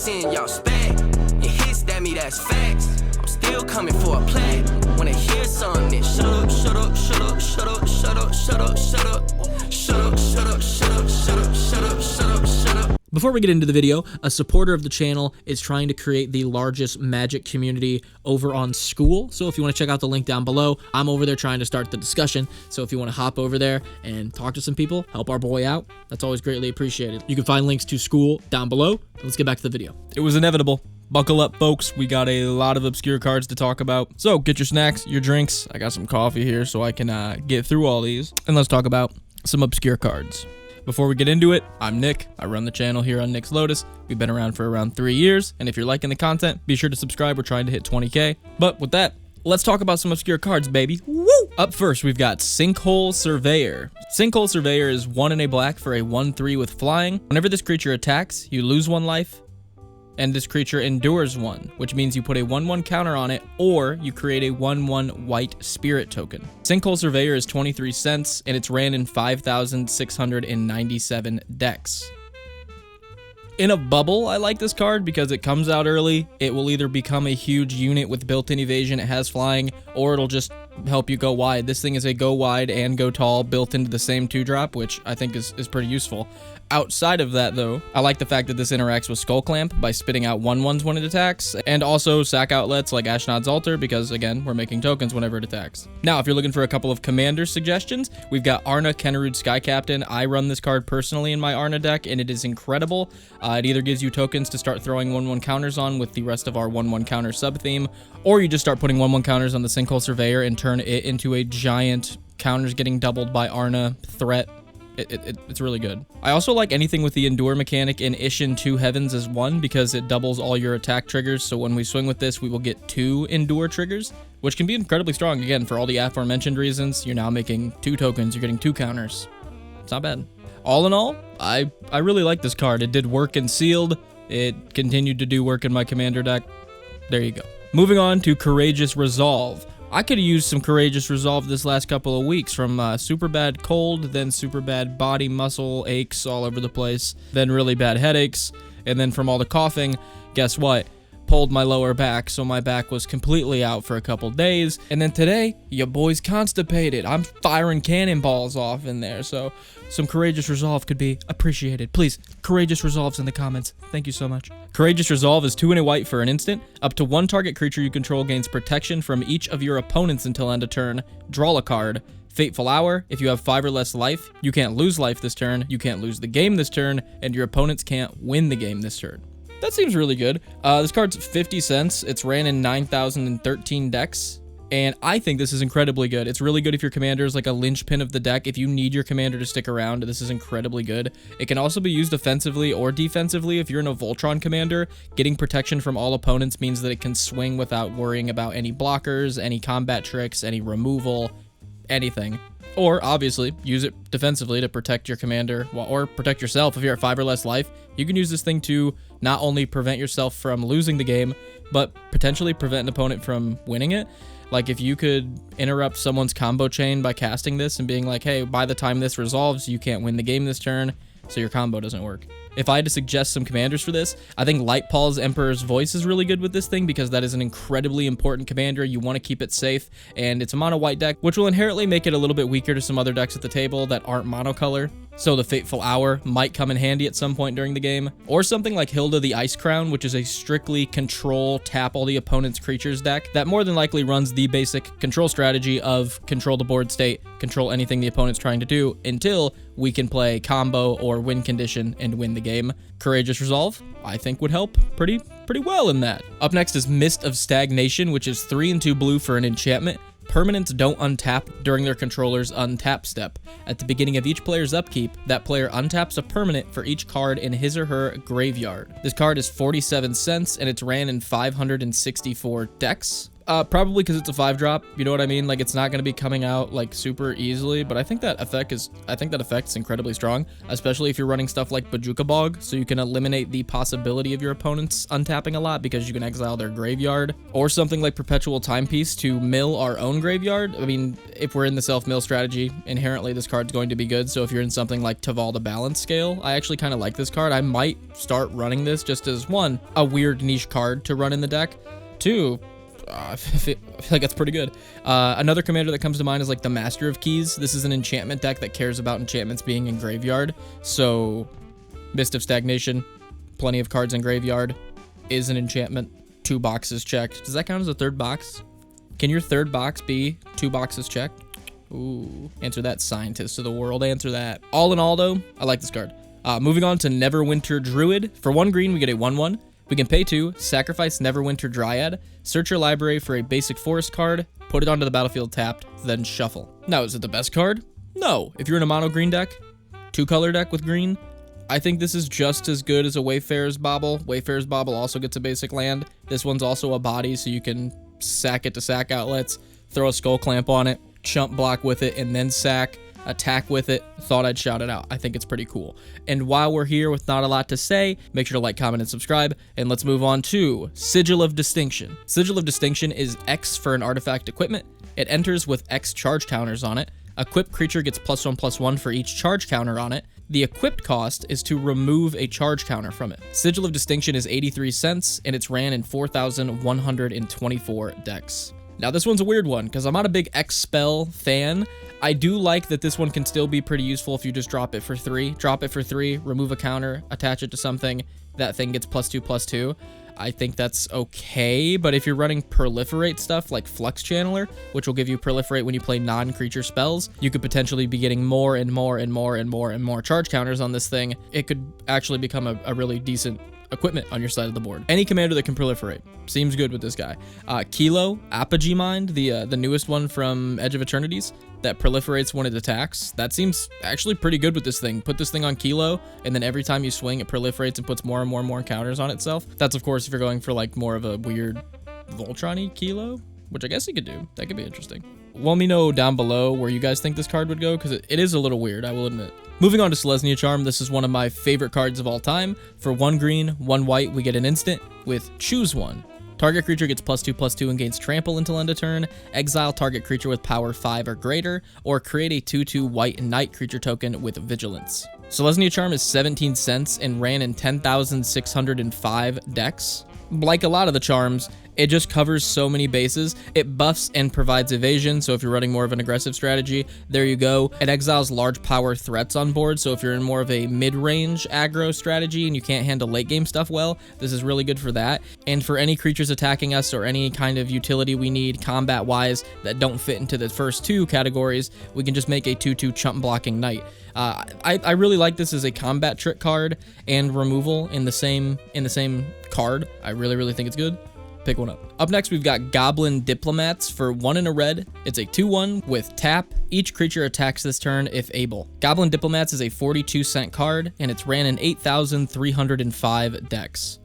send y'all spec. And hits that me, that's facts. I'm still coming for a play. When I hear something, then shut up, shut up, shut up, shut up, shut up, shut up, shut up, shut up, shut up, shut up, shut up, shut up, shut up, shut up. Before we get into the video, a supporter of the channel is trying to create the largest Magic community over on School. So if you want to check out the link down below, I'm over there trying to start the discussion. So if you want to hop over there and talk to some people, help our boy out, that's always greatly appreciated. You can find links to School down below. Let's get back to the video. It was inevitable. Buckle up, folks. We got a lot of obscure cards to talk about. So get your snacks, your drinks. I got some coffee here so I can get through all these. And let's talk about some obscure cards. Before we get into it, I'm Nick. I run the channel here on Nick's Lotus. We've been around for around 3 years, and if you're liking the content, be sure to subscribe. We're trying to hit 20K. But with that, let's talk about some obscure cards, baby. Woo! Up first, we've got Sinkhole Surveyor. Sinkhole Surveyor is 1 and a black for a 1/3 with flying. Whenever this creature attacks, you lose 1 life, and this creature endures 1, which means you put a 1/1 counter on it, or you create a 1/1 white spirit token. Sinkhole Surveyor is 23 cents, and it's ran in 5,697 decks. In a bubble, I like this card because it comes out early. It will either become a huge unit with built-in evasion, it has flying, or it'll just help you go wide. This thing is a go wide and go tall built into the same 2-drop, which I think is pretty useful. Outside of that, though, I like the fact that this interacts with Skull Clamp by spitting out 1/1s when it attacks, and also sack outlets like Ashnod's Altar because, again, we're making tokens whenever it attacks. Now, if you're looking for a couple of commander suggestions, we've got Arna Kennerud Sky Captain. I run this card personally in my Arna deck, and it is incredible. It either gives you tokens to start throwing 1/1 counters on with the rest of our 1/1 counter sub-theme, or you just start putting 1/1 counters on the Sinkhole Surveyor and turn it into a giant counters getting doubled by Arna threat. It's really good. I also like anything with the Endure mechanic in Ishin 2 Heavens as 1 because it doubles all your attack triggers, so when we swing with this, we will get 2 Endure triggers, which can be incredibly strong. Again, for all the aforementioned reasons, you're now making 2 tokens, you're getting 2 counters. It's not bad. All in all, I really like this card. It did work in Sealed. It continued to do work in my commander deck. There you go. Moving on to Courageous Resolve. I could have used some Courageous Resolve this last couple of weeks, from super bad cold, then super bad body muscle aches all over the place, then really bad headaches, and then from all the coughing, guess what? Pulled my lower back, so my back was completely out for a couple days, and then today, your boy's constipated. I'm firing cannonballs off in there, so some Courageous Resolve could be appreciated. Please, Courageous Resolves in the comments. Thank you so much. Courageous Resolve is 2 and a white for an instant. Up to 1 target creature you control gains protection from each of your opponents until end of turn. Draw a card. Fateful Hour, if you have 5 or less life, you can't lose life this turn, you can't lose the game this turn, and your opponents can't win the game this turn. That seems really good. This card's 50 cents. It's ran in 9,013 decks. And I think this is incredibly good. It's really good if your commander is like a linchpin of the deck. If you need your commander to stick around, this is incredibly good. It can also be used offensively or defensively. If you're in a Voltron commander, getting protection from all opponents means that it can swing without worrying about any blockers, any combat tricks, any removal, anything. Or, obviously, use it defensively to protect your commander, or protect yourself. If you're at 5 or less life, you can use this thing to not only prevent yourself from losing the game, but potentially prevent an opponent from winning it. Like, if you could interrupt someone's combo chain by casting this and being like, hey, by the time this resolves, you can't win the game this turn, so your combo doesn't work. If I had to suggest some commanders for this, I think Lightpaul's Emperor's Voice is really good with this thing because that is an incredibly important commander. You want to keep it safe, and it's a mono white deck, which will inherently make it a little bit weaker to some other decks at the table that aren't monocolor. So the Fateful Hour might come in handy at some point during the game. Or something like Hilda the Ice Crown, which is a strictly control, tap all the opponent's creatures deck that more than likely runs the basic control strategy of control the board state, control anything the opponent's trying to do until we can play combo or win condition and win the game. Courageous Resolve, I think, would help pretty well in that. Up next is Mist of Stagnation, which is 3 and 2 blue for an enchantment. Permanents don't untap during their controller's untap step. At the beginning of each player's upkeep, that player untaps a permanent for each card in his or her graveyard. This card is 47 cents, and it's ran in 564 decks. Probably because it's a 5-drop. You know what I mean? Like, it's not going to be coming out like super easily, but I think that effect's incredibly strong, especially if you're running stuff like Bojuka Bog, so you can eliminate the possibility of your opponents untapping a lot because you can exile their graveyard, or something like Perpetual Timepiece to mill our own graveyard. I mean, if we're in the self-mill strategy, inherently this card's going to be good. So if you're in something like Tavalda Balance Scale, I actually kind of like this card. I might start running this just as, one, a weird niche card to run in the deck, two, I feel like that's pretty good. Another commander that comes to mind is like the Master of Keys. This is an enchantment deck that cares about enchantments being in graveyard. So Mist of Stagnation, plenty of cards in graveyard, is an enchantment. 2 boxes checked. Does that count as a 3rd box? Can your 3rd box be 2 boxes checked? Ooh, answer that, scientist of the world. Answer that. All in all, though, I like this card. Moving on to Neverwinter Druid. For 1 green, we get a 1/1. We can pay 2, sacrifice Neverwinter Dryad, search your library for a basic forest card, put it onto the battlefield tapped, then shuffle. Now, is it the best card? No. If you're in a mono green deck, 2-color deck with green, I think this is just as good as a Wayfarer's Bauble. Wayfarer's Bauble also gets a basic land. This one's also a body, so you can sack it to sack outlets, throw a Skull Clamp on it, chump block with it, and then sack. Attack with it. Thought I'd shout it out. I think it's pretty cool. And while we're here with not a lot to say, make sure to like, comment, and subscribe. And let's move on to Sigil of Distinction. Sigil of Distinction is X for an artifact equipment. It enters with X charge counters on it. Equipped creature gets +1/+1 for each charge counter on it. The equipped cost is to remove a charge counter from it. Sigil of Distinction is 83 cents, and it's ran in 4,124 decks. Now, this one's a weird one, because I'm not a big X-Spell fan. I do like that this one can still be pretty useful if you just drop it for 3. Drop it for 3, remove a counter, attach it to something, that thing gets +2/+2. I think that's okay, but if you're running proliferate stuff like Flux Channeler, which will give you proliferate when you play non-creature spells, you could potentially be getting more and more and more and more and more charge counters on this thing. It could actually become a really decent equipment on your side of the board. Any commander that can proliferate seems good with this guy. Kilo, Apogee Mind, the newest one from Edge of Eternities that proliferates when it attacks. That seems actually pretty good with this thing. Put this thing on Kilo, and then every time you swing, it proliferates and puts more and more and more counters on itself. That's, of course, if you're going for like more of a weird Voltron-y Kilo, which I guess you could do. That could be interesting. Let me know down below where you guys think this card would go, because it is a little weird, I will admit. Moving on to Selesnia Charm, this is one of my favorite cards of all time. For 1 green, 1 white, we get an instant with Choose One. Target creature gets +2/+2 and gains trample until end of turn. Exile target creature with power 5 or greater, or create a 2/2 white knight creature token with vigilance. Selesnia Charm is 17 cents and ran in 10,605 decks. Like a lot of the charms, it just covers so many bases. It buffs and provides evasion, so if you're running more of an aggressive strategy, there you go. It exiles large power threats on board, so if you're in more of a mid-range aggro strategy and you can't handle late-game stuff well, this is really good for that. And for any creatures attacking us or any kind of utility we need combat-wise that don't fit into the first 2 categories, we can just make a 2/2 chump blocking knight. I really like this as a combat trick card and removal in the same card. I really think it's good. Pick one up. Up next, we've got Goblin Diplomats for 1 and a red. It's a 2/1 with tap. Each creature attacks this turn if able. Goblin Diplomats is a 42-cent card, and it's ran in 8,305 decks.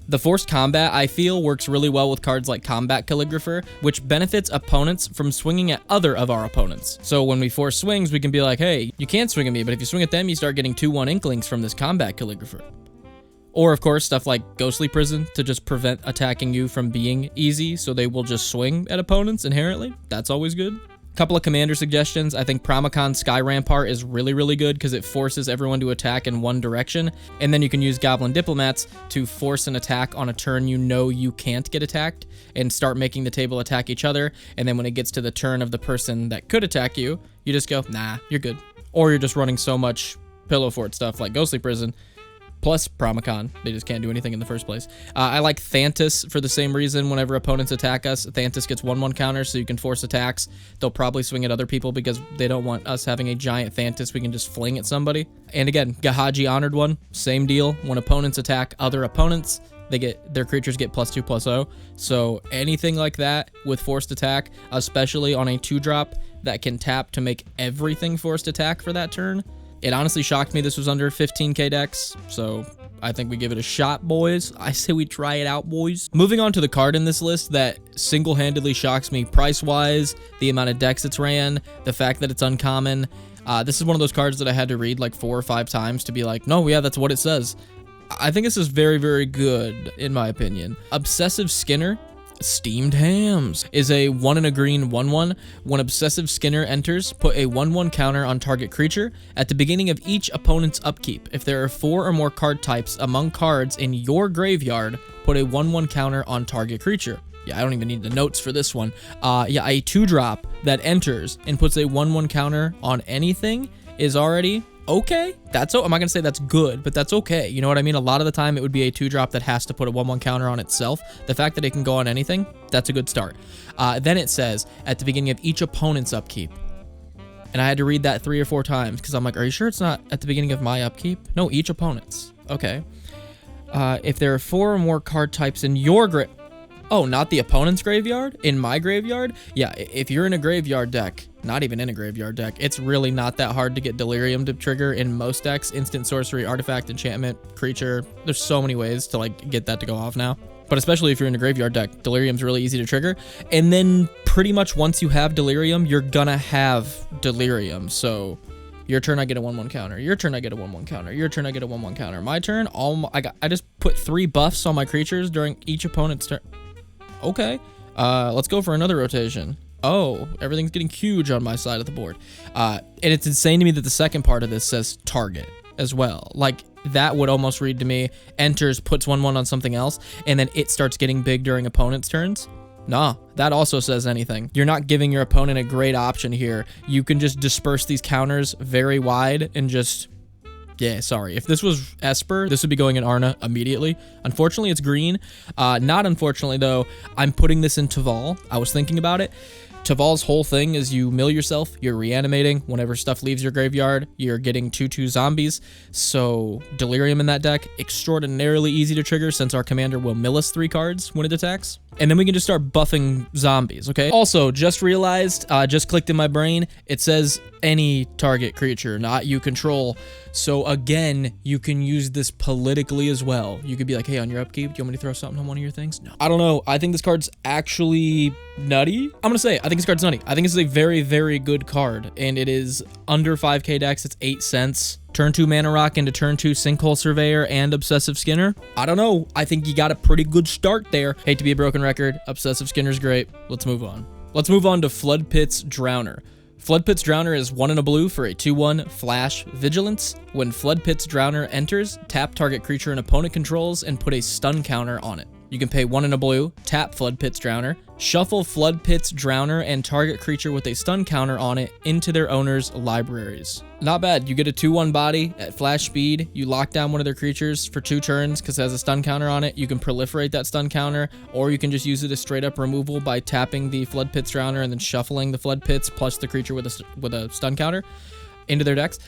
The forced combat, I feel, works really well with cards like Combat Calligrapher, which benefits opponents from swinging at other of our opponents. So when we force swings, we can be like, hey, you can't swing at me, but if you swing at them, you start getting 2/1 Inklings from this Combat Calligrapher. Or, of course, stuff like Ghostly Prison to just prevent attacking you from being easy, so they will just swing at opponents inherently. That's always good. Couple of commander suggestions. I think Promicon Sky Rampart is really good because it forces everyone to attack in one direction, and then you can use Goblin Diplomats to force an attack on a turn you know you can't get attacked and start making the table attack each other, and then when it gets to the turn of the person that could attack you, you just go, nah, you're good. Or you're just running so much pillowfort stuff like Ghostly Prison plus Promicon, they just can't do anything in the first place. I like Thantis for the same reason. Whenever opponents attack us, Thantis gets 1/1 counters, so you can force attacks. They'll probably swing at other people because they don't want us having a giant Thantis we can just fling at somebody. And again, Gahaji Honored One, same deal. When opponents attack other opponents, their creatures get +2/+0. So anything like that with forced attack, especially on a 2-drop that can tap to make everything forced attack for that turn. It honestly shocked me this was under 15k decks, so I think we give it a shot, boys. I say we try it out, boys. Moving on to the card in this list that single-handedly shocks me price-wise, the amount of decks it's ran, the fact that it's uncommon. This is one of those cards that I had to read like 4 or 5 times to be like, no, yeah, that's what it says. I think this is very, very good, in my opinion. Obsessive Skinner, Steamed Hams, is a 1 and a green 1/1. When Obsessive Skinner enters, put a 1/1 counter on target creature at the beginning of each opponent's upkeep. If there are 4 or more card types among cards in your graveyard, put a 1/1 counter on target creature. Yeah, I don't even need the notes for this one. Yeah, a 2-drop that enters and puts a 1/1 counter on anything is already okay. I'm not gonna say that's good, but that's okay. You know what I mean? A lot of the time it would be a 2-drop that has to put a 1/1 counter on itself. The fact that it can go on anything, that's a good start. Then it says at the beginning of each opponent's upkeep. And I had to read that 3 or 4 times because I'm like, are you sure it's not at the beginning of my upkeep? No, each opponent's. Okay. If there are 4 or more card types in your oh, not the opponent's graveyard? In my graveyard? Yeah, if you're in a graveyard deck, not even in a graveyard deck, it's really not that hard to get Delirium to trigger in most decks. Instant sorcery, artifact, enchantment, creature. There's so many ways to like get that to go off now. But especially if you're in a graveyard deck, Delirium's really easy to trigger. And then pretty much once you have Delirium, you're gonna have Delirium. So your turn, I get a 1/1 counter. Your turn, I get a 1/1 counter. Your turn, I get a 1/1 counter. My turn, I just put 3 buffs on my creatures during each opponent's turn. Okay, let's go for another rotation. Oh, everything's getting huge on my side of the board. And it's insane to me that the second part of this says target as well. Like, that would almost read to me, enters, puts 1/1 on something else, and then it starts getting big during opponent's turns. Nah, that also says anything. You're not giving your opponent a great option here. You can just disperse these counters very wide and just... Yeah, sorry. If this was Esper, this would be going in Arna immediately. Unfortunately, it's green. Not unfortunately, though, I'm putting this in Taval. I was thinking about it. Taval's whole thing is you mill yourself, you're reanimating. Whenever stuff leaves your graveyard, you're getting 2/2 zombies. So Delirium in that deck, extraordinarily easy to trigger since our commander will mill us 3 cards when it attacks. And then we can just start buffing zombies, okay? Also, just realized, just clicked in my brain, it says any target creature, not you control. So again, you can use this politically as well. You could be like, hey, on your upkeep, do you want me to throw something on one of your things? No. I don't know. I think this card's actually nutty. I'm gonna say, I think this card's nutty. I think this is a very, very good card, and it is under 5k decks. It's 8 cents. Turn 2 Mana Rock into turn 2 Sinkhole Surveyor and Obsessive Skinner. I don't know. I think you got a pretty good start there. Hate to be a broken record. Obsessive Skinner's great. Let's move on. Let's move on to Floodpits Drowner. Floodpits Drowner is 1 and a blue for a 2/1 flash vigilance. When Floodpits Drowner enters, tap target creature an opponent controls and put a stun counter on it. You can pay 1 and a blue, tap Floodpits Drowner, shuffle Floodpits Drowner and target creature with a stun counter on it into their owner's libraries. Not bad. You get a 2/1 body at flash speed. You lock down one of their creatures for 2 turns because it has a stun counter on it. You can proliferate that stun counter, or you can just use it as straight up removal by tapping the Floodpits Drowner and then shuffling the Floodpits plus the creature with a stun counter into their decks.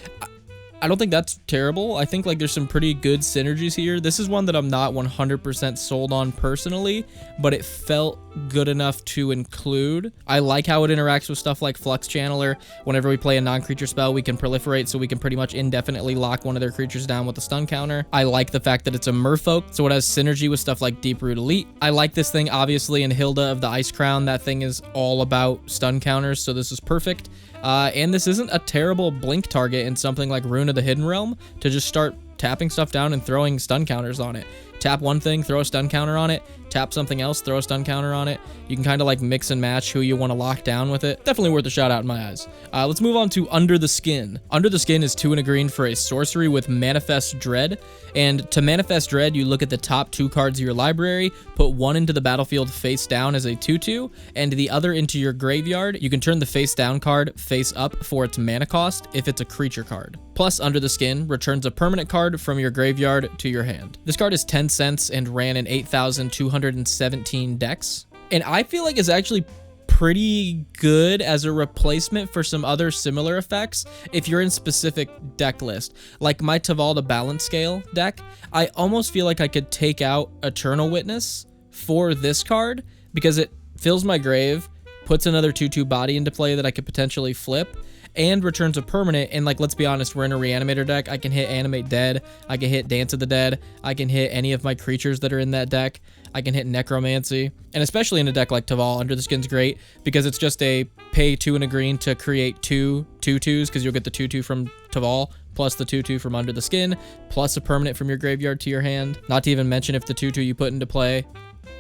I don't think that's terrible. I think like there's some pretty good synergies here. This is one that I'm not 100% sold on personally, but it felt good enough to include. I like how it interacts with stuff like Flux Channeler. Whenever we play a non-creature spell, we can proliferate, so we can pretty much indefinitely lock one of their creatures down with a stun counter. I like the fact that it's a merfolk, so it has synergy with stuff like Deeproot Elite. I like this thing, obviously, in Hilda of the Ice Crown. That thing is all about stun counters, so this is perfect. And this isn't a terrible blink target in something like Rune of the Hidden Realm to just start tapping stuff down and throwing stun counters on it. Tap one thing, throw a stun counter on it. Tap something else, throw a stun counter on it. You can kind of like mix and match who you want to lock down with it. Definitely worth a shout out in my eyes. Let's move on to Under the Skin. Under the Skin is 2 and a green for a sorcery with Manifest Dread. And to Manifest Dread, you look at the top 2 cards of your library, put 1 into the battlefield face down as a 2/2, and the other into your graveyard. You can turn the face down card face up for its mana cost if it's a creature card. Plus, Under the Skin returns a permanent card from your graveyard to your hand. This card is 10 cents and ran in 8,217 decks. And I feel like it's actually pretty good as a replacement for some other similar effects if you're in specific deck list. Like my Tavalda Balance Scale deck, I almost feel like I could take out Eternal Witness for this card because it fills my grave, puts another 2/2 body into play that I could potentially flip, and returns a permanent. And like, let's be honest, we're in a reanimator deck. I can hit Animate Dead. I can hit Dance of the Dead. I can hit any of my creatures that are in that deck. I can hit Necromancy. And especially in a deck like Taval, Under the Skin's great because it's just a pay 2 and a green to create 2 2/2s because you'll get the 2/2 from Taval plus the 2/2 from Under the Skin plus a permanent from your graveyard to your hand. Not to even mention if the 2/2 you put into play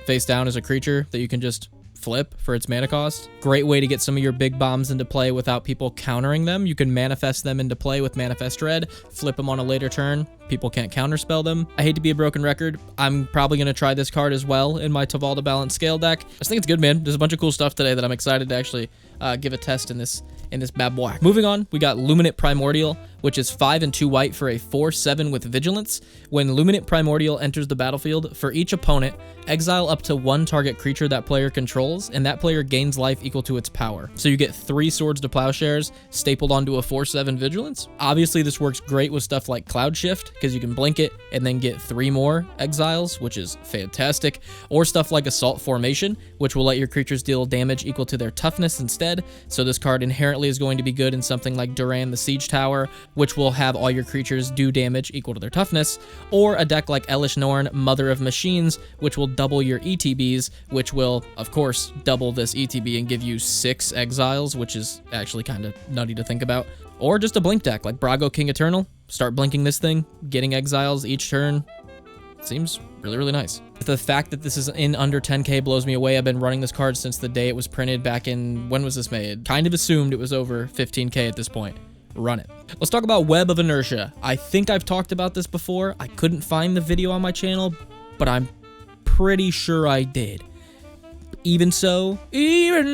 face down is a creature that you can just flip for its mana cost. Great way to get some of your big bombs into play without people countering them. You can manifest them into play with Manifest Red, flip them on a later turn. People can't counterspell them. I hate to be a broken record. I'm probably going to try this card as well in my Taval to Balance Scale deck. I just think it's good, man. There's a bunch of cool stuff today that I'm excited to actually give a test in this bad boy. Moving on, we got Luminate Primordial, which is 5 and 2 white for a 4/7 with Vigilance. When Luminate Primordial enters the battlefield, for each opponent, exile up to 1 target creature that player controls, and that player gains life equal to its power. So you get 3 Swords to Plowshares stapled onto a 4/7 Vigilance. Obviously, this works great with stuff like Cloud Shift, because you can blink it and then get 3 more exiles, which is fantastic. Or stuff like Assault Formation, which will let your creatures deal damage equal to their toughness instead. So this card inherently is going to be good in something like Duran the Siege Tower, which will have all your creatures do damage equal to their toughness. Or a deck like Elish Norn, Mother of Machines, which will double your ETBs, which will, of course, double this ETB and give you 6 exiles, which is actually kind of nutty to think about. Or just a blink deck like Brago King Eternal. Start blinking this thing, getting exiles each turn. Seems really, really nice. The fact that this is in under 10k blows me away. I've been running this card since the day it was printed back in, when was this made? Kind of assumed it was over 15k at this point. Run it. Let's talk about Web of Inertia. I think I've talked about this before. I couldn't find the video on my channel, but I'm pretty sure I did. Even so, here it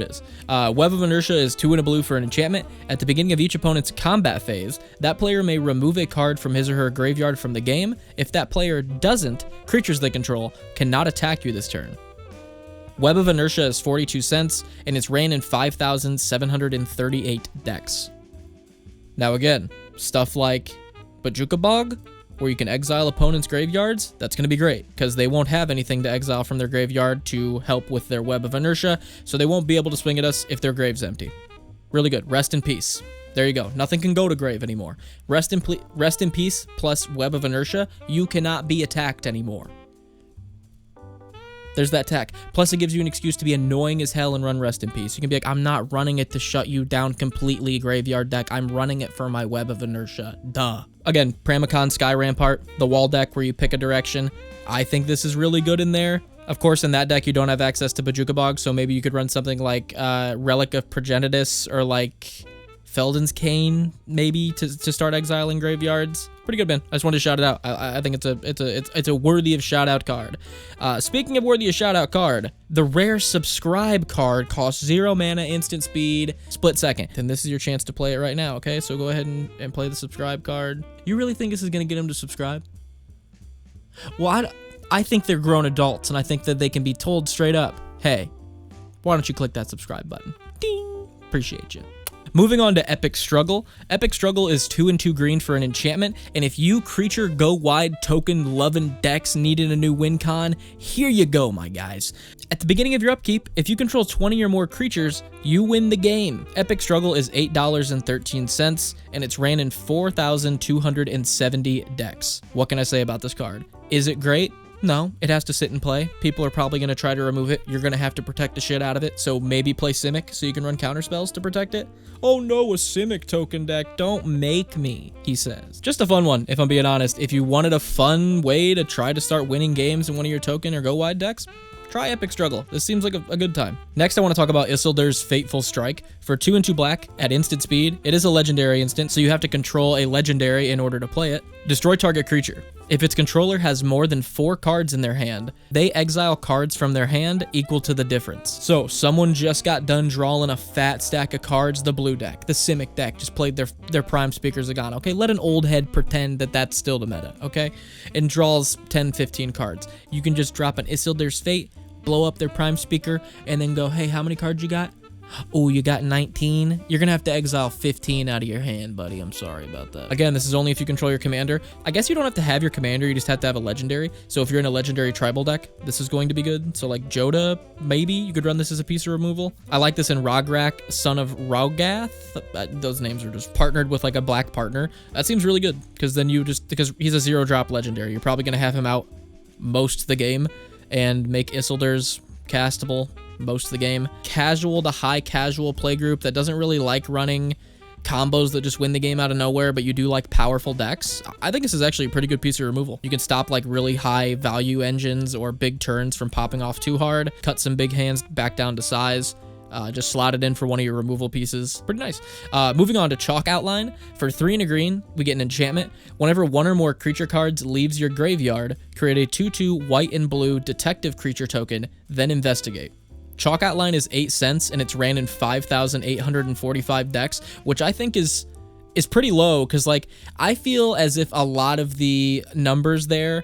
is. Web of Inertia is 2 and a blue for an enchantment. At the beginning of each opponent's combat phase, that player may remove a card from his or her graveyard from the game. If that player doesn't, creatures they control cannot attack you this turn. Web of Inertia is 42 cents, and it's ran in 5,738 decks. Now again, stuff like Bojuka Bog, where you can exile opponents' graveyards, that's going to be great, because they won't have anything to exile from their graveyard to help with their Web of Inertia, so they won't be able to swing at us if their grave's empty. Really good. Rest in peace. There you go. Nothing can go to grave anymore. Rest in peace plus Web of Inertia, you cannot be attacked anymore. There's that tech. Plus, it gives you an excuse to be annoying as hell and run Rest in Peace. You can be like, I'm not running it to shut you down completely, graveyard deck. I'm running it for my Web of Inertia. Duh. Again, Pramicon Sky Rampart, the wall deck where you pick a direction. I think this is really good in there. Of course, in that deck, you don't have access to Bojuka Bog, so maybe you could run something like Relic of Progenitus or like Felden's Cane, maybe, to start exiling graveyards. Pretty good, man. I just wanted to shout it out. I think it's a worthy of shout out card. Speaking of worthy of shout out card, the rare Subscribe card costs 0 mana, instant speed, split second. And this is your chance to play it right now, okay? So go ahead and play the Subscribe card. You really think this is going to get them to subscribe? Well, I think they're grown adults, and I think that they can be told straight up, hey, why don't you click that subscribe button? Ding! Appreciate you. Moving on to Epic Struggle. Epic Struggle is 2 and 2 green for an enchantment, and if you creature go wide token loving decks needed a new win con, here you go, my guys. At the beginning of your upkeep, if you control 20 or more creatures, you win the game. Epic Struggle is $8.13, and it's ran in 4,270 decks. What can I say about this card? Is it great? No, it has to sit and play. People are probably going to try to remove it. You're going to have to protect the shit out of it, so maybe play Simic so you can run counter spells to protect it. Oh no, a Simic token deck. Don't make me, he says. Just a fun one, if I'm being honest. If you wanted a fun way to try to start winning games in one of your token or go wide decks, try Epic Struggle. This seems like a good time. Next, I want to talk about Isildur's Fateful Strike. For 2 and 2 black at instant speed, it is a legendary instant, so you have to control a legendary in order to play it. Destroy target creature. If its controller has more than 4 cards in their hand, they exile cards from their hand equal to the difference. So someone just got done drawing a fat stack of cards, the blue deck, the Simic deck, just played their prime Speaker Zagan. Okay, let an old head pretend that that's still the meta, okay? And draws 10, 15 cards. You can just drop an Isildur's Fate, blow up their prime speaker, and then go, hey, how many cards you got? Oh, you got 19? You're gonna have to exile 15 out of your hand, buddy. I'm sorry about that. Again, this is only if you control your commander. I guess you don't have to have your commander, you just have to have a legendary. So if you're in a legendary tribal deck, this is going to be good. So like Joda, maybe you could run this as a piece of removal. I like this in Rograk, Son of Raugath. Those names are just partnered with like a black partner. That seems really good because then because he's a 0-drop legendary, you're probably gonna have him out most of the game and make Isildur's castable most of the game. Casual to high casual play group that doesn't really like running combos that just win the game out of nowhere, but you do like powerful decks. I think this is actually a pretty good piece of removal. You can stop like really high value engines or big turns from popping off too hard, cut some big hands back down to size. Just slot it in for one of your removal pieces. Pretty nice. Moving on to Chalk Outline. For 3 and a green, we get an enchantment. Whenever one or more creature cards leaves your graveyard, create a 2/2 white and blue detective creature token, then investigate. Chalk Outline is 8 cents and it's ran in 5,845 decks, which I think is pretty low because like I feel as if a lot of the numbers there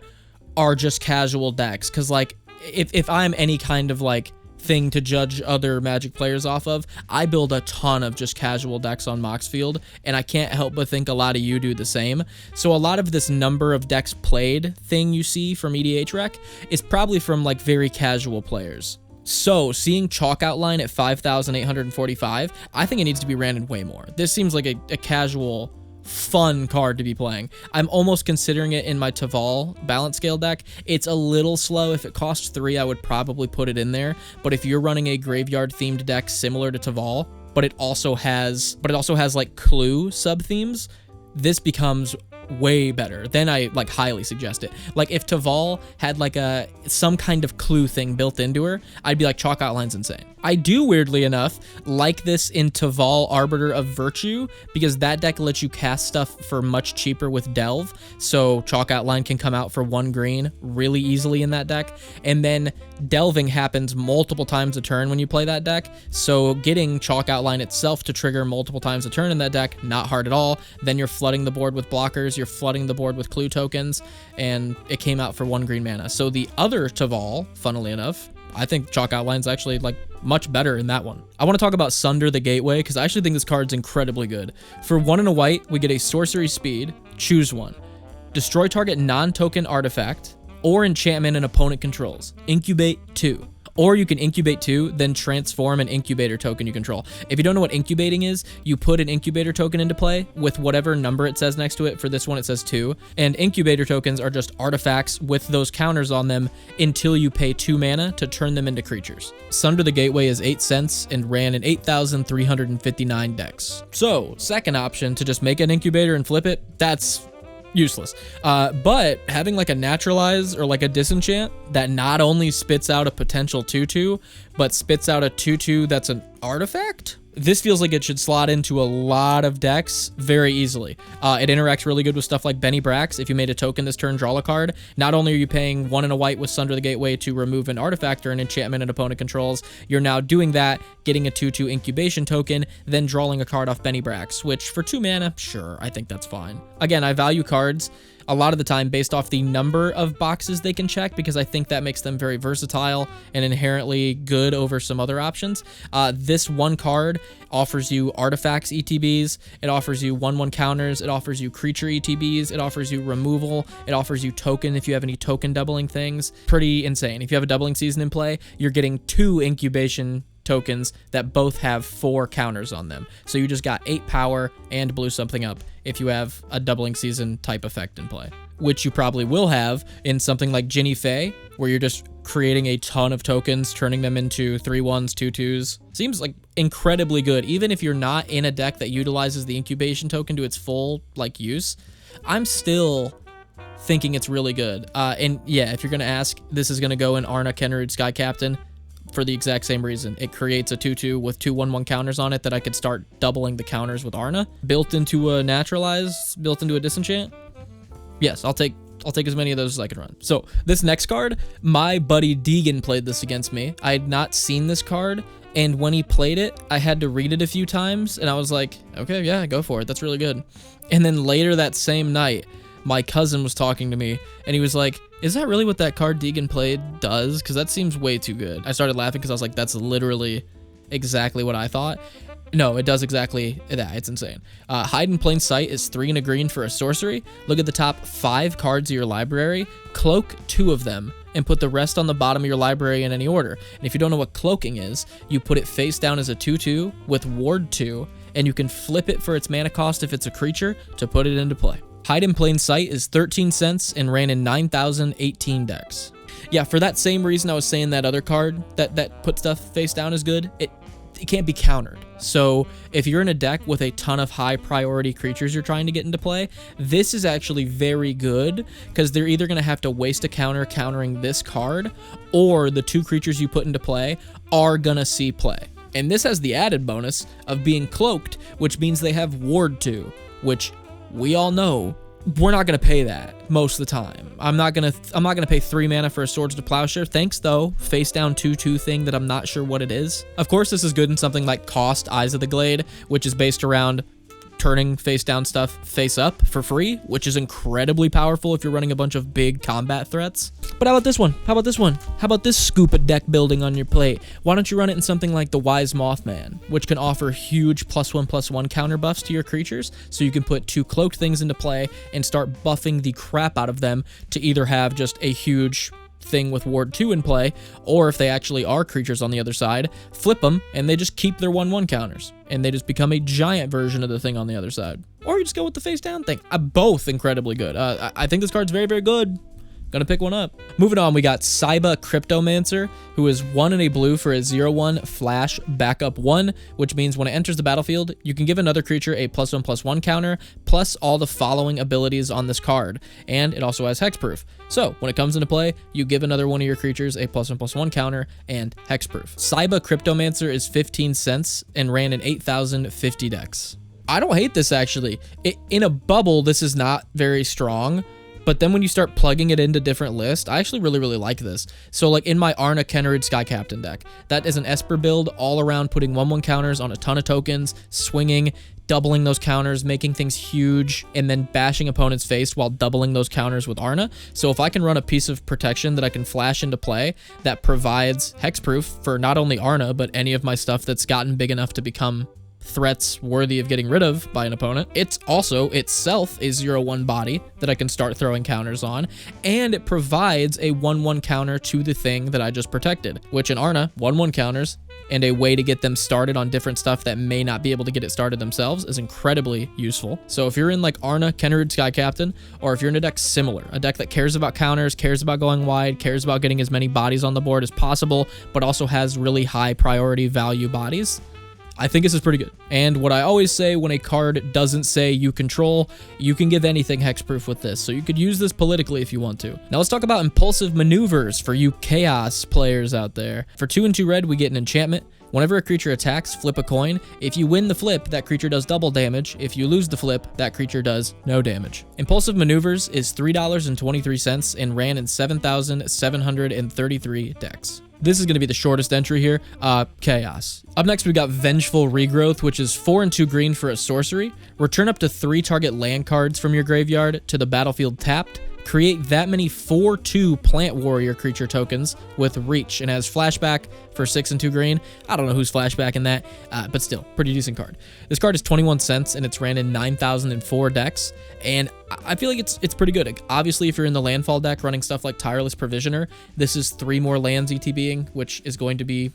are just casual decks because like if I'm any kind of like thing to judge other Magic players off of, I build a ton of just casual decks on Moxfield, and I can't help but think a lot of you do the same. So a lot of this number of decks played thing you see from EDH Rec is probably from like very casual players. So seeing Chalk Outline at 5,845, I think it needs to be ran in way more. This seems like a casual fun card to be playing. I'm almost considering it in my Taval balance scale deck. It's a little slow. If it costs 3, I would probably put it in there. But if you're running a graveyard themed deck similar to Taval, but it also has like Clue sub themes, this becomes way better. Then I like highly suggest it. Like if Taval had like some kind of Clue thing built into her, I'd be like Chalk Outline's insane. I do, weirdly enough, like this in Taval Arbiter of Virtue because that deck lets you cast stuff for much cheaper with Delve. So Chalk Outline can come out for 1 green really easily in that deck. And then delving happens multiple times a turn when you play that deck. So getting Chalk Outline itself to trigger multiple times a turn in that deck, not hard at all. Then you're flooding the board with blockers, you're flooding the board with Clue tokens, and it came out for 1 green mana. So the other Taval, funnily enough, I think Chalk Outline's actually like much better in that one. I want to talk about Sunder the Gateway because I actually think this card's incredibly good. For 1 and a white, we get a sorcery speed, choose one. Destroy target non-token artifact or enchantment an opponent controls. Incubate 2. Or you can incubate 2, then transform an incubator token you control. If you don't know what incubating is, you put an incubator token into play with whatever number it says next to it. For this one, it says 2. And incubator tokens are just artifacts with those counters on them until you pay 2 mana to turn them into creatures. Sunder the Gateway is 8 cents and ran in 8,359 decks. So, second option to just make an incubator and flip it, that's useless. But having like a naturalize or like a disenchant that not only spits out a potential 2/2, but spits out a 2/2 that's an artifact, this feels like it should slot into a lot of decks very easily. It interacts really good with stuff like Benny Brax. If you made a token this turn, draw a card. Not only are you paying 1 and a white with Sunder the Gateway to remove an artifact or an enchantment an opponent controls, you're now doing that, getting a 2/2 incubation token, then drawing a card off Benny Brax, which for 2 mana, sure, I think that's fine. Again, I value cards a lot of the time based off the number of boxes they can check because I think that makes them very versatile and inherently good over some other options. This one card offers you artifacts ETBs, it offers you 1/1 counters, it offers you creature ETBs, it offers you removal, it offers you token if you have any token doubling things. Pretty insane. If you have a doubling season in play, you're getting 2 incubation tokens that both have 4 counters on them. So you just got 8 power and blew something up if you have a doubling season type effect in play, which you probably will have in something like Ginny Fae, where you're just creating a ton of tokens, turning them into 3/1s, 2/2s. Seems like incredibly good. Even if you're not in a deck that utilizes the incubation token to its full like use, I'm still thinking it's really good. And yeah, if you're gonna ask, this is gonna go in Arna Kenrud Sky Captain for the exact same reason. It creates a 2/2 with 2 1/1 counters on it that I could start doubling the counters with Arna. Built into a naturalize, built into a disenchant. Yes, I'll take as many of those as I can run. So this next card, my buddy Deegan played this against me. I had not seen this card, and when he played it, I had to read it a few times, and I was like, okay, yeah, go for it. That's really good. And then later that same night, my cousin was talking to me, and he was like, is that really what that card Deegan played does? Because that seems way too good. I started laughing because I was like, that's literally exactly what I thought. No, it does exactly that. It's insane. Hide in Plain Sight is 3 and a green for a sorcery. Look at the top 5 cards of your library, cloak 2 of them, and put the rest on the bottom of your library in any order. And if you don't know what cloaking is, you put it face down as a 2/2 with ward 2, and you can flip it for its mana cost if it's a creature to put it into play. Hide in Plain Sight is 13 cents and ran in 9,018 decks. Yeah, for that same reason I was saying that other card that put stuff face down is good, it can't be countered. So if you're in a deck with a ton of high priority creatures you're trying to get into play, this is actually very good because they're either going to have to waste a counter countering this card, or the 2 creatures you put into play are going to see play. And this has the added bonus of being cloaked, which means they have ward 2, which we all know we're not going to pay that most of the time. I'm not going to pay 3 mana for a Swords to Plowshare. Thanks though, face down 2/2 thing that I'm not sure what it is. Of course, this is good in something like Cost Eyes of the Glade, which is based around turning face down stuff face up for free, which is incredibly powerful if you're running a bunch of big combat threats. But how about this one? How about this one? How about this scoop of deck building on your plate? Why don't you run it in something like the Wise Mothman, which can offer huge +1/+1 counter buffs to your creatures, so you can put 2 cloaked things into play and start buffing the crap out of them to either have just a huge thing with ward 2 in play, or if they actually are creatures on the other side, flip them and they just keep their 1/1 counters and they just become a giant version of the thing on the other side. Or you just go with the face down thing. Both incredibly good. I think this card's very, very good. Gonna pick one up. Moving on, we got Saiba Cryptomancer, who is 1 and a blue for a 0/1 flash backup 1, which means when it enters the battlefield, you can give another creature a +1/+1 counter, plus all the following abilities on this card. And it also has hexproof. So when it comes into play, you give another one of your creatures a +1/+1 counter and hexproof. Saiba Cryptomancer is 15 cents and ran in 8,050 decks. I don't hate this actually. In a bubble, this is not very strong. But then when you start plugging it into different lists, I actually really, really like this. So like in my Arna Kennerid Sky Captain deck, that is an Esper build all around putting 1/1 counters on a ton of tokens, swinging, doubling those counters, making things huge, and then bashing opponents' face while doubling those counters with Arna. So if I can run a piece of protection that I can flash into play that provides hexproof for not only Arna, but any of my stuff that's gotten big enough to become threats worthy of getting rid of by an opponent. It's also itself a 0/1 body that I can start throwing counters on, and it provides a 1/1 counter to the thing that I just protected, which in Arna, 1/1 counters and a way to get them started on different stuff that may not be able to get it started themselves is incredibly useful. So if you're in like Arna Kennerid Sky Captain, or if you're in a deck similar, a deck that cares about counters, cares about going wide, cares about getting as many bodies on the board as possible, but also has really high priority value bodies, I think this is pretty good. And what I always say when a card doesn't say you control, you can give anything hexproof with this. So you could use this politically if you want to. Now let's talk about Impulsive Maneuvers for you Chaos players out there. For 2 and 2 red, we get an enchantment. Whenever a creature attacks, flip a coin. If you win the flip, that creature does double damage. If you lose the flip, that creature does no damage. Impulsive Maneuvers is $3.23 and ran in 7,733 decks. This is going to be the shortest entry here, Chaos. Up next, we got Vengeful Regrowth, which is 4 and 2 green for a sorcery. Return up to 3 target land cards from your graveyard to the battlefield tapped. Create that many 4/2 Plant Warrior creature tokens with Reach, and has Flashback for 6 and 2 green. I don't know who's Flashback in that, but still, pretty decent card. This card is 21 cents, and it's ran in 9,004 decks, and I feel like it's pretty good. Like, obviously, if you're in the landfall deck running stuff like Tireless Provisioner, this is 3 more lands ETBing, which is going to be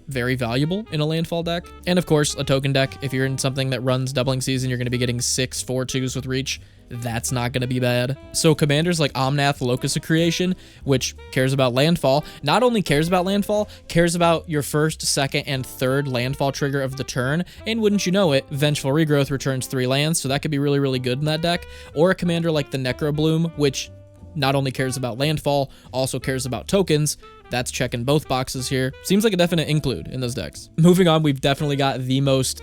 very valuable in a landfall deck. And of course, a token deck. If you're in something that runs Doubling Season, you're going to be getting 6 4/2s with Reach. That's not going to be bad. So commanders like Omnath Locus of Creation, which cares about landfall, not only cares about landfall, cares about your first, second, and third landfall trigger of the turn. And wouldn't you know it, Vengeful Regrowth returns 3 lands, so that could be really, really good in that deck. Or a commander like the Necrobloom, which not only cares about landfall, also cares about tokens. That's checking both boxes here. Seems like a definite include in those decks. Moving on, we've definitely got the most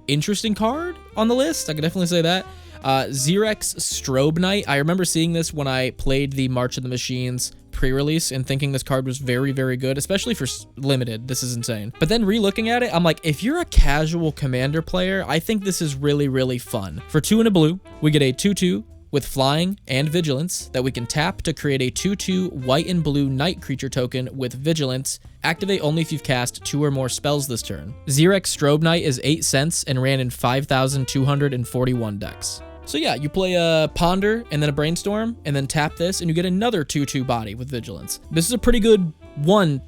interesting card on the list. I could definitely say that. Xerex Strobe Knight. I remember seeing this when I played the March of the Machines pre-release and thinking this card was very, very good, especially for limited. This is insane. But then re-looking at it, I'm like, if you're a casual commander player, I think this is really, really fun. For 2 and a blue, we get a 2/2 with flying and vigilance that we can tap to create a 2/2 white and blue knight creature token with vigilance. Activate only if you've cast 2 or more spells this turn. Xerex Strobe Knight is 8 cents and ran in 5,241 decks. So yeah, you play a Ponder and then a Brainstorm and then tap this and you get another 2/2 body with vigilance. This is a pretty good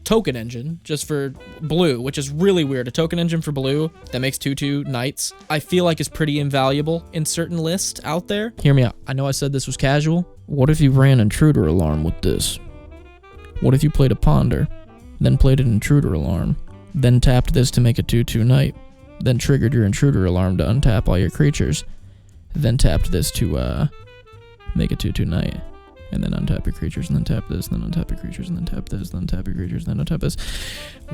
token engine just for blue, which is really weird. A token engine for blue that makes 2/2 knights, I feel like is pretty invaluable in certain lists out there. Hear me out. I know I said this was casual. What if you ran Intruder Alarm with this? What if you played a Ponder, then played an Intruder Alarm, then tapped this to make a 2/2 knight, then triggered your Intruder Alarm to untap all your creatures, then tapped this to make a 2/2 knight, and then untap your creatures, and then tap this, and then untap your creatures, and then tap this, then tap your creatures, and then untap this.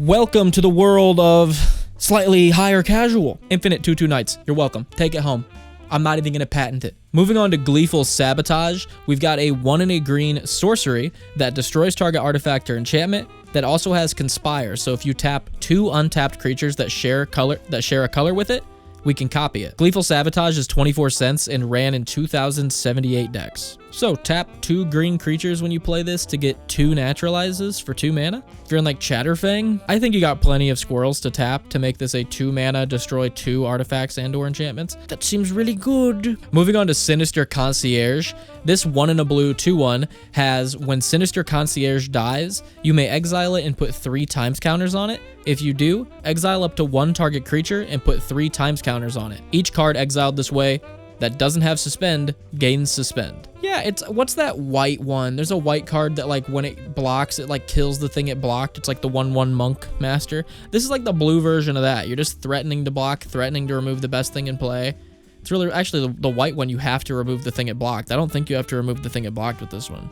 Welcome to the world of slightly higher casual. Infinite 2/2 knights. You're welcome. Take it home. I'm not even going to patent it. Moving on to Gleeful Sabotage, we've got a 1 and a green sorcery that destroys target artifact or enchantment that also has Conspire. So if you tap 2 untapped creatures that share a color with it, we can copy it. Gleeful Sabotage is 24 cents and ran in 2,078 decks. So tap 2 green creatures when you play this to get 2 naturalizes for 2 mana. If you're in like Chatterfang, I think you got plenty of squirrels to tap to make this a 2 mana destroy 2 artifacts and or enchantments. That seems really good. Moving on to Sinister Concierge. This 1 and a blue 2/1 has when Sinister Concierge dies, you may exile it and put 3 times counters on it. If you do, exile up to 1 target creature and put 3 times counters on it. Each card exiled this way that doesn't have suspend gains suspend. Yeah, it's what's that white one? There's a white card that like when it blocks, it like kills the thing it blocked. It's like the 1/1 Monk Master. This is like the blue version of that. You're just threatening to block, threatening to remove the best thing in play. It's really actually the white one. You have to remove the thing it blocked. I don't think you have to remove the thing it blocked with this one.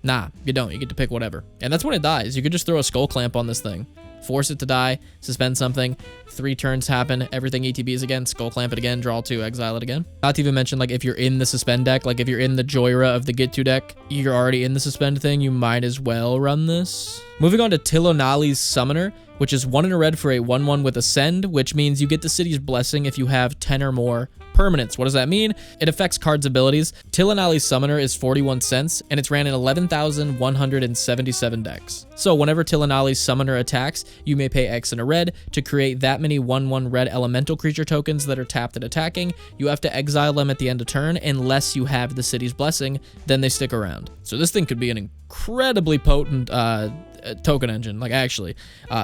Nah, you don't. You get to pick whatever. And that's when it dies. You could just throw a Skull Clamp on this thing. Force it to die, suspend something, 3 turns happen, everything ETBs again, Skull Clamp it again, draw 2, exile it again. Not to even mention, like, if you're in the suspend deck, like if you're in the Joyra of the Get To deck, you're already in the suspend thing, you might as well run this. Moving on to Tillonali's Summoner, which is 1 and a red for a 1/1 with Ascend, which means you get the City's Blessing if you have 10 or more permanents. What does that mean? It affects cards' abilities. Tillonali's Summoner is 41 cents, and it's ran in 11,177 decks. So whenever Tillonali's Summoner attacks, you may pay X and a red to create that many 1/1 red elemental creature tokens that are tapped at attacking. You have to exile them at the end of turn unless you have the City's Blessing, then they stick around. So this thing could be an incredibly potent token engine, like actually.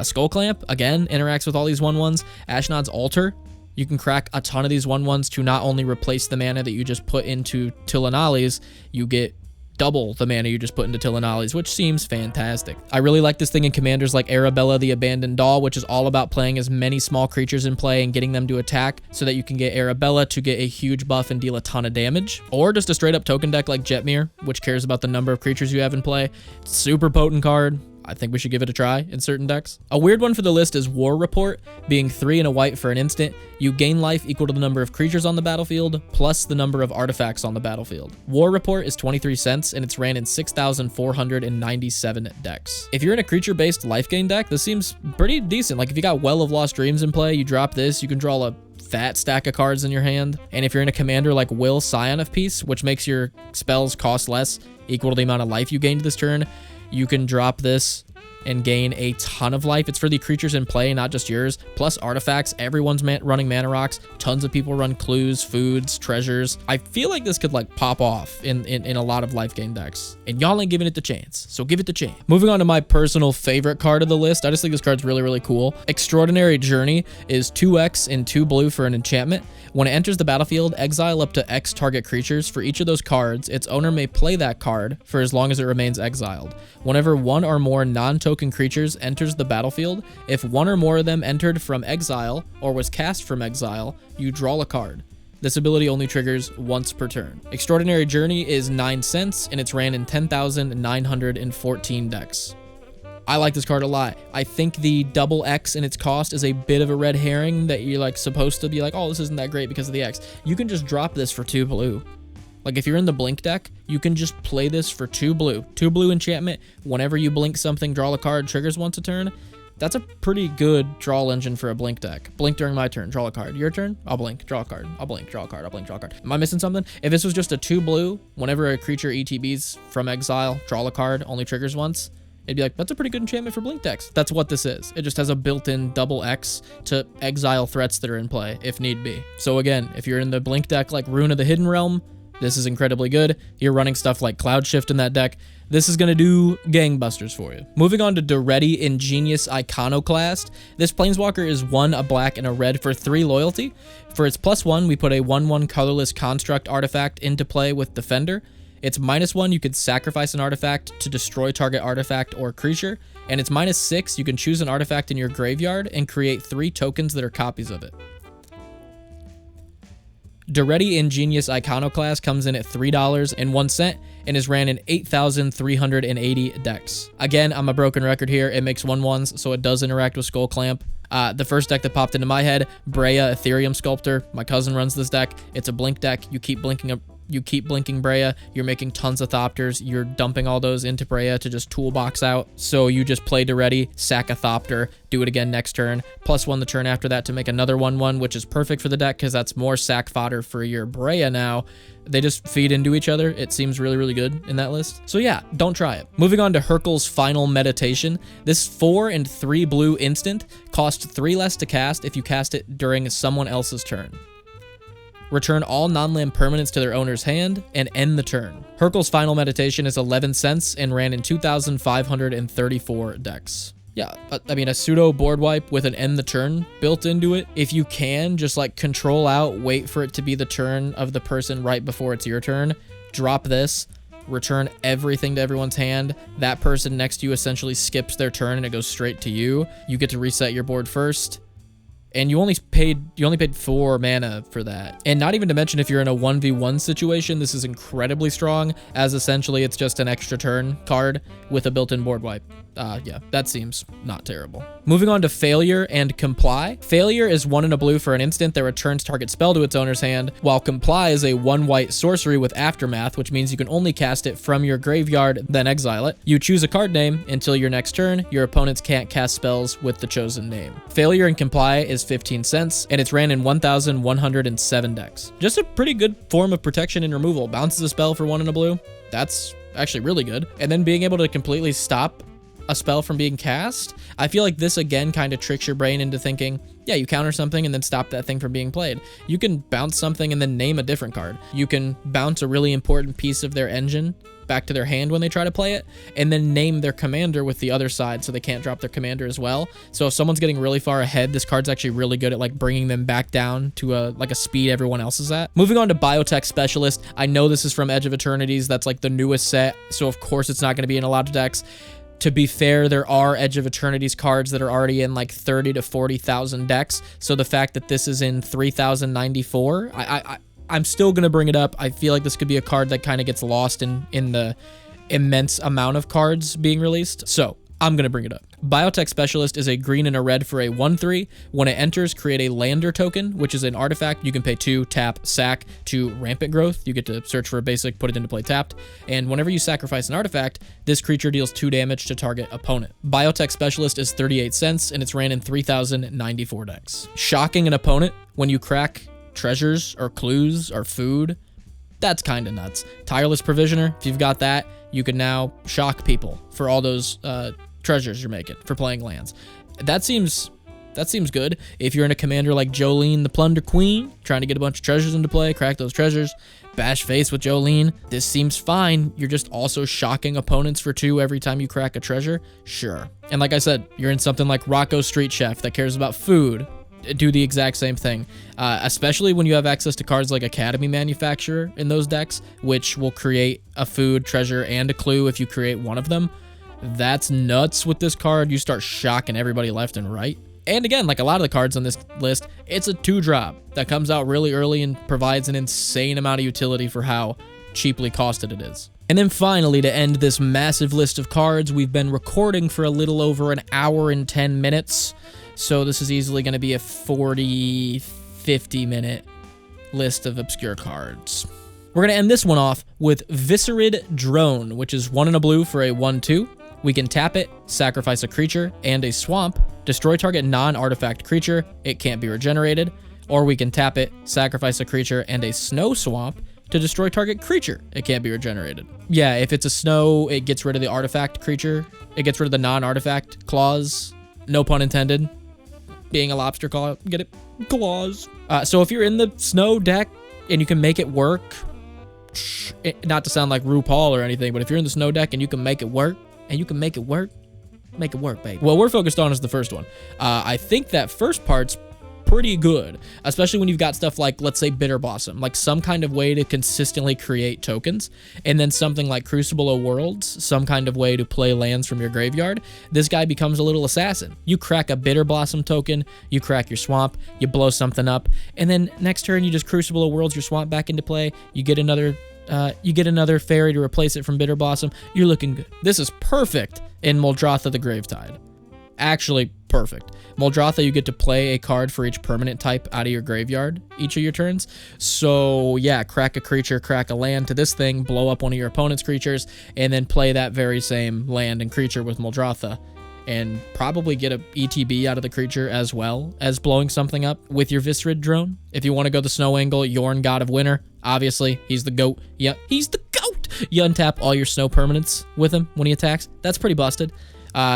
Skull Clamp, again, interacts with all these 1/1s. Ashnod's Altar, you can crack a ton of these 1/1s to not only replace the mana that you just put into Tillonali's, you get double the mana you just put into Tillonali's, which seems fantastic. I really like this thing in commanders like Arabella the Abandoned Doll, which is all about playing as many small creatures in play and getting them to attack so that you can get Arabella to get a huge buff and deal a ton of damage. Or just a straight up token deck like Jetmir, which cares about the number of creatures you have in play. Super potent card. I think we should give it a try in certain decks. A weird one for the list is War Report, being 3 and a white for an instant. You gain life equal to the number of creatures on the battlefield, plus the number of artifacts on the battlefield. War Report is 23 cents, and it's ran in 6,497 decks. If you're in a creature-based life gain deck, this seems pretty decent. Like if you got Well of Lost Dreams in play, you drop this, you can draw a fat stack of cards in your hand. And if you're in a commander like Will, Scion of Peace, which makes your spells cost less, equal to the amount of life you gained this turn, you can drop this and gain a ton of life. It's for the creatures in play, not just yours. Plus artifacts. Everyone's running mana rocks. Tons of people run clues, foods, treasures. I feel like this could like pop off in a lot of life gain decks. And y'all ain't giving it the chance. So give it the chance. Moving on to my personal favorite card of the list. I just think this card's really, really cool. Extraordinary Journey is 2x and 2 blue for an enchantment. When it enters the battlefield, exile up to X target creatures. For each of those cards, its owner may play that card for as long as it remains exiled. Whenever 1 or more non-token creatures enters the battlefield, if 1 or more of them entered from exile or was cast from exile, you draw a card. This ability only triggers once per turn. Extraordinary Journey is 9 cents, and it's ran in 10,914 decks. I like this card a lot. I think the double X in its cost is a bit of a red herring that you're like supposed to be like, oh, this isn't that great because of the X. You can just drop this for 2 blue. Like if you're in the blink deck, you can just play this for 2 blue. 2 blue enchantment. Whenever you blink something, draw a card, triggers once a turn. That's a pretty good draw engine for a blink deck. Blink during my turn, draw a card. Your turn, I'll blink, draw a card. I'll blink, draw a card. I'll blink, draw a card. Am I missing something? If this was just a 2 blue, whenever a creature ETBs from exile, draw a card, only triggers once, it'd be like, that's a pretty good enchantment for blink decks. That's what this is. It just has a built-in double X to exile threats that are in play, if need be. So again, if you're in the blink deck like Rune of the Hidden Realm, this is incredibly good. You're running stuff like Cloud Shift in that deck. This is going to do gangbusters for you. Moving on to Daretti Ingenious Iconoclast. This Planeswalker is 1, a black, and a red for 3 loyalty. For its +1, we put a 1/1 colorless construct artifact into play with Defender. It's -1, you could sacrifice an artifact to destroy target artifact or creature. And it's -6, you can choose an artifact in your graveyard and create 3 tokens that are copies of it. Daretti Ingenious Iconoclast comes in at $3.01 and is ran in 8,380 decks. Again, I'm a broken record here. It makes 1/1s, so it does interact with Skull Clamp. The first deck that popped into my head, Breya Ethereum Sculptor. My cousin runs this deck. It's a blink deck. You keep blinking Breya, you're making tons of Thopters, you're dumping all those into Breya to just toolbox out. So you just play Daretti, sack a Thopter, do it again next turn, +1 the turn after that to make another 1/1, which is perfect for the deck because that's more sack fodder for your Breya now. They just feed into each other. It seems really, really good in that list. So yeah, don't try it. Moving on to Hurkyl's Final Meditation. This 4 and 3 blue instant costs 3 less to cast if you cast it during someone else's turn. Return all non-land permanents to their owner's hand, and end the turn. Hurkyl's Final Meditation is 11 cents and ran in 2,534 decks. Yeah, I mean, a pseudo board wipe with an end the turn built into it. If you can, just like control out, wait for it to be the turn of the person right before it's your turn, drop this, return everything to everyone's hand. That person next to you essentially skips their turn and it goes straight to you. You get to reset your board first. And you only paid 4 mana for that. And not even to mention if you're in a 1v1 situation, this is incredibly strong, as essentially it's just an extra turn card with a built-in board wipe. Yeah, that seems not terrible. Moving on to Failure and Comply. Failure is 1 and a blue for an instant that returns target spell to its owner's hand, while Comply is a 1 white sorcery with Aftermath, which means you can only cast it from your graveyard, then exile it. You choose a card name until your next turn. Your opponents can't cast spells with the chosen name. Failure and Comply is 15 cents, and it's ran in 1,107 decks. Just a pretty good form of protection and removal. Bounces a spell for 1 and a blue. That's actually really good. And then being able to completely stop a spell from being cast, I feel like this again kind of tricks your brain into thinking, yeah, you counter something and then stop that thing from being played. You can bounce something and then name a different card. You can bounce a really important piece of their engine back to their hand when they try to play it, and then name their commander with the other side so they can't drop their commander as well. So if someone's getting really far ahead, this card's actually really good at like bringing them back down to a speed everyone else is at. Moving on to Biotech Specialist. I know this is from Edge of Eternities. That's like the newest set, so of course it's not going to be in a lot of decks. To be fair, there are Edge of Eternities cards that are already in like 30 to 40,000 decks. So the fact that this is in 3,094, I'm still going to bring it up. I feel like this could be a card that kind of gets lost in the immense amount of cards being released. So I'm going to bring it up. Biotech Specialist is a green and a red for a 1/3. When it enters, create a lander token, which is an artifact. You can pay 2, tap, sack to Rampant Growth. You get to search for a basic, put it into play tapped. And whenever you sacrifice an artifact, this creature deals 2 damage to target opponent. Biotech Specialist is 38 cents, and it's ran in 3,094 decks. Shocking an opponent when you crack treasures or clues or food. That's kind of nuts. Tireless Provisioner, if you've got that, you can now shock people for all those treasures you're making for playing lands. That seems good. If you're in a commander like Jolene the Plunder Queen, trying to get a bunch of treasures into play, crack those treasures, bash face with Jolene, this seems fine. You're just also shocking opponents for 2 every time you crack a treasure. Sure. And like I said, you're in something like Rocco Street Chef that cares about food. Do the exact same thing, especially when you have access to cards like Academy Manufacturer in those decks, which will create a food, treasure, and a clue if you create one of them. That's nuts with this card. You start shocking everybody left and right. And again, like a lot of the cards on this list, it's a 2-drop that comes out really early and provides an insane amount of utility for how cheaply costed it is. And then finally, to end this massive list of cards, we've been recording for a little over an hour and 10 minutes. So this is easily going to be a 40, 50 minute list of obscure cards. We're going to end this one off with Viscerid Drone, which is 1 and a blue for a 1/2. We can tap it, sacrifice a creature and a swamp, destroy target non-artifact creature. It can't be regenerated. Or we can tap it, sacrifice a creature and a snow swamp to destroy target creature. It can't be regenerated. Yeah, if it's a snow, it gets rid of the artifact creature. It gets rid of the non-artifact clause. No pun intended. Being a lobster claw, get it? Claws. So if you're in the snow deck and you can make it work, not to sound like RuPaul or anything, but if you're in the snow deck and you can make it work, make it work, baby. What we're focused on is the first one. I think that first part's pretty good, especially when you've got stuff like, let's say, Bitter Blossom, like some kind of way to consistently create tokens, and then something like Crucible of Worlds, some kind of way to play lands from your graveyard. This guy becomes a little assassin. You crack a Bitter Blossom token, you crack your swamp, you blow something up, and then next turn you just Crucible of Worlds your swamp back into play. You get another fairy to replace it from Bitter Blossom. You're looking good. This is perfect in Muldrotha the Gravetide. Actually, perfect. Muldrotha, you get to play a card for each permanent type out of your graveyard each of your turns. So yeah, crack a creature, crack a land to this thing, blow up one of your opponent's creatures, and then play that very same land and creature with Muldrotha, and probably get a ETB out of the creature as well as blowing something up with your Viscerid Drone. If you want to go the snow angle, Yorn, God of Winter, obviously, he's the GOAT. Yeah, he's the GOAT! You untap all your snow permanents with him when he attacks. That's pretty busted.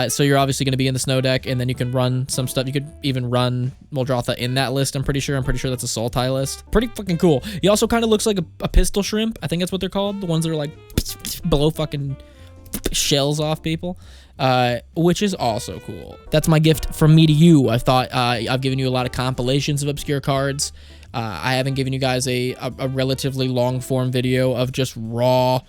So you're obviously going to be in the snow deck, and then you can run some stuff. You could even run Muldrotha in that list, I'm pretty sure. I'm pretty sure that's a Sultai list. Pretty fucking cool. He also kind of looks like a pistol shrimp. I think that's what they're called. The ones that are like blow fucking shells off people, which is also cool. That's my gift from me to you. I thought I've given you a lot of compilations of obscure cards. I haven't given you guys a relatively long form video of just raw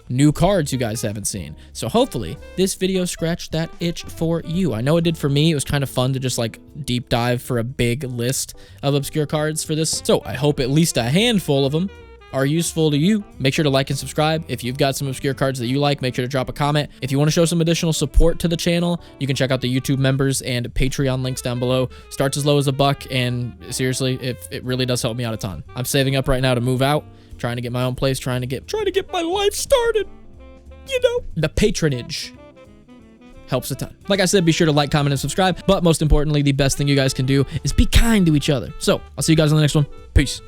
new cards you guys haven't seen. So hopefully this video scratched that itch for you. I know it did for me. It was kind of fun to just like deep dive for a big list of obscure cards for this. So I hope at least a handful of them are useful to you. Make sure to like and subscribe. If you've got some obscure cards that you like, make sure to drop a comment. If you want to show some additional support to the channel, you can check out the YouTube members and Patreon links down below. Starts as low as $1, and seriously, it really does help me out a ton. I'm saving up right now to move out, trying to get my own place, trying to get my life started. You know, the patronage helps a ton. Like I said, be sure to like, comment, and subscribe. But most importantly, the best thing you guys can do is be kind to each other. So I'll see you guys on the next one. Peace.